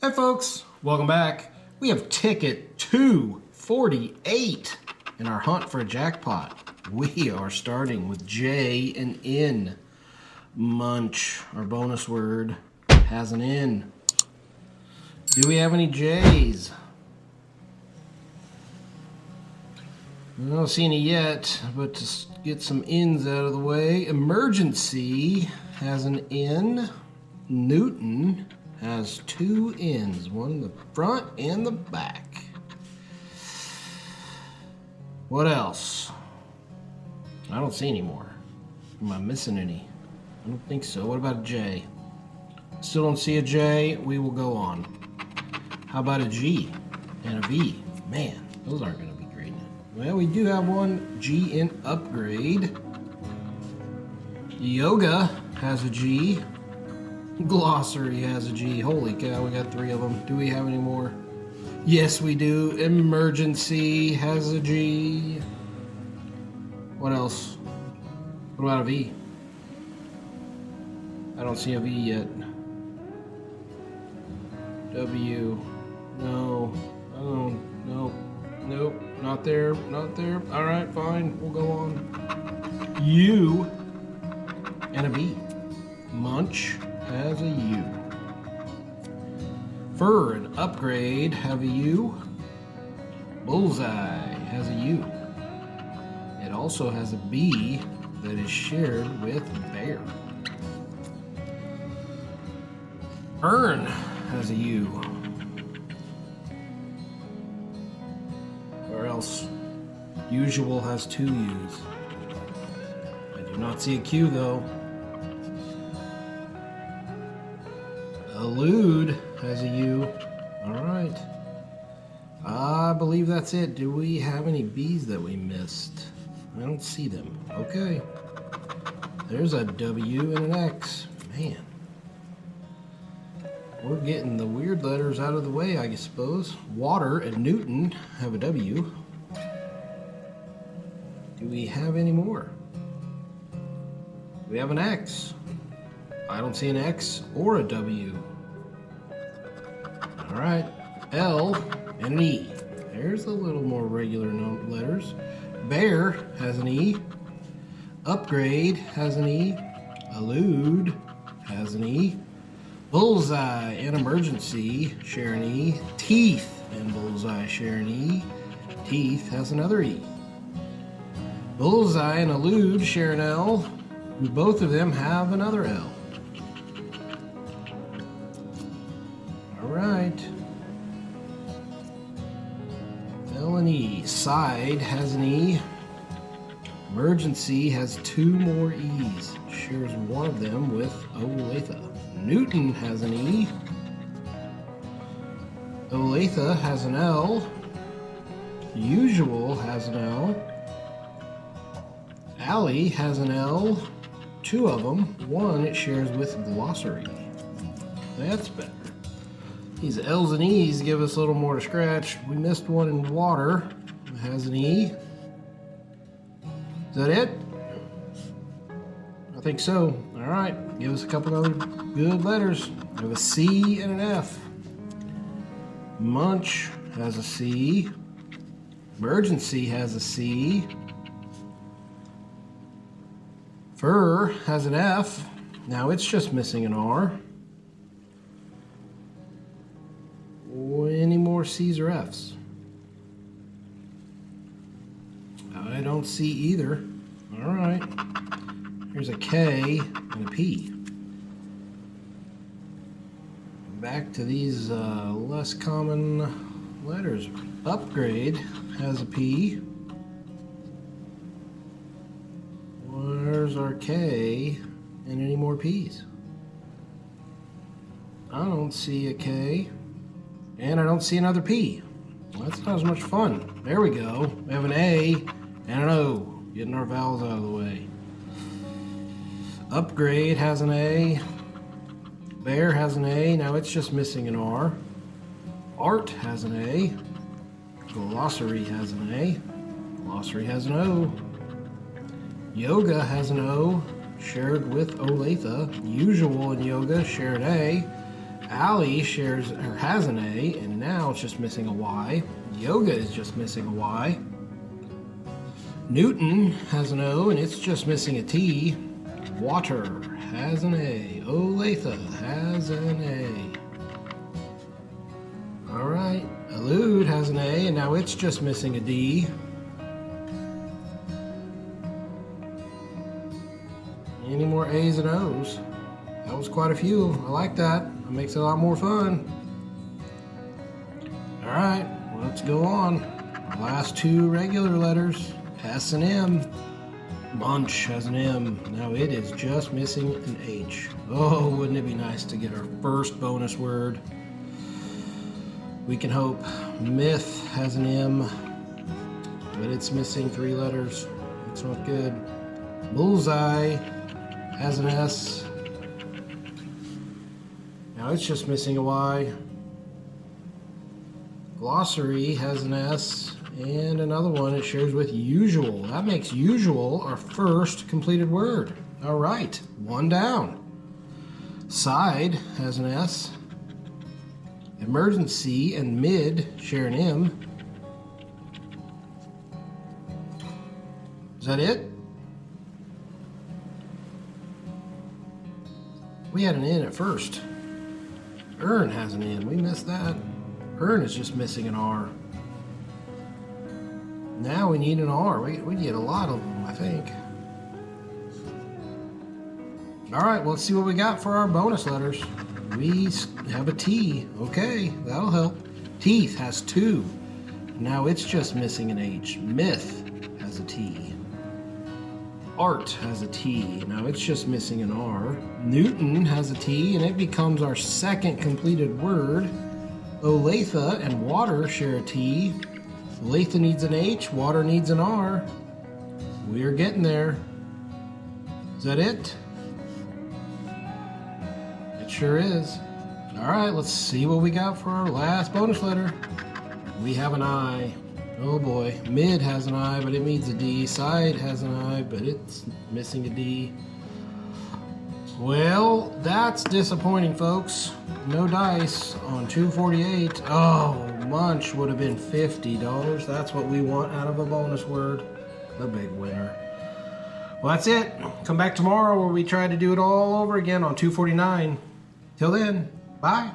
Hey folks, welcome back. We have ticket 248 in our hunt for a jackpot. We are starting with J and N. Munch, our bonus word, has an N. Do we have any J's? I don't see any yet, but to get some N's out of the way, emergency has an N. Newton has two N's, one in the front and the back. What else? I don't see any more. Am I missing any? I don't think so. What about a J? Still don't see a J. We will go on. How about a G and a V? Man, those aren't going to be great. Well, we do have one G in upgrade. Yoga has a G. Glossary has a G. Holy cow, we got 3 of them. Do we have any more? Yes, we do. Emergency has a G. What else? What about a V? I don't see a V yet. W. No. Oh, no. Nope. Not there. Not there. All right, fine. We'll go on. U and a B. Munch has a U. Fur and upgrade have a U. Bullseye has a U. It also has a B that is shared with bear. Earn has a U. Where else? Usual has 2 U's. I do not see a Q though. Elude has a U. Alright. I believe that's it. Do we have any B's that we missed? I don't see them. Okay. There's a W and an X. Man. We're getting the weird letters out of the way, I suppose. Water and Newton have a W. Do we have any more? We have an X. I don't see an X or a W. Alright, L and an E. There's a little more regular letters. Bear has an E. Upgrade has an E. Elude has an E. Bullseye and emergency share an E. Teeth and bullseye share an E. Teeth has another E. Bullseye and elude share an L. Both of them have another L. Alright. L and E. Side has an E. Emergency has 2 more E's. Shares one of them with Olathe. Newton has an E. Olathe has an L. Usual has an L. Alley has an L. 2 of them. One it shares with glossary. That's better. These L's and E's give us a little more to scratch. We missed one in water. It has an E. Is that it? I think so. All right. Give us a couple other good letters. We have a C and an F. Munch has a C. Emergency has a C. Fur has an F. Now it's just missing an R. Any more C's or F's? I don't see either. All right. Here's a K and a P. Back to these less common letters. Upgrade has a P. Where's our K and any more P's? I don't see a K. And I don't see another P. Well, that's not as much fun. There we go. We have an A and an O. Getting our vowels out of the way. Upgrade has an A. Bear has an A. Now it's just missing an R. Art has an A. Glossary has an A. Glossary has an O. Yoga has an O. shared with Olathe. Usual and yoga share an A. Allie shares or has an A, and now it's just missing a Y. Yoga is just missing a Y. Newton has an O, and it's just missing a T. Water has an A. Olathe has an A. All right, Elude has an A, and now it's just missing a D. Any more A's and O's? That was quite a few. I like that. It makes it a lot more fun. All right, let's go on. Last two regular letters, S and M. Munch has an M. Now it is just missing an H. Oh, wouldn't it be nice to get our first bonus word? We can hope. Myth has an M, but it's missing 3 letters. It's not good. Bullseye has an S. Now it's just missing a Y. Glossary has an S, and another one it shares with usual. That makes usual our first completed word. All right, 1 down. Side has an S. Emergency and mid share an M. Is that it? We had an N at first. Earn has an N. We missed that. Earn is just missing an R. Now we need an R. We get a lot of them, I think. All right, well, let's see what we got for our bonus letters. We have a T. Okay, that'll help. Teeth has 2. Now it's just missing an H. Myth has a T. Art has a T. Now it's just missing an R. Newton has a T, and it becomes our second completed word. Olathe and water share a T. Olathe needs an H. Water needs an R. We're getting there. Is that it? It sure is. All right, let's see what we got for our last bonus letter. We have an I. Oh boy. Mid has an I, but it needs a D. Side has an I, but it's missing a D. Well, that's disappointing, folks. No dice on 248. Oh, Munch would have been $50. That's what we want out of a bonus word. The big winner. Well, that's it. Come back tomorrow where we try to do it all over again on 249. Till then, bye.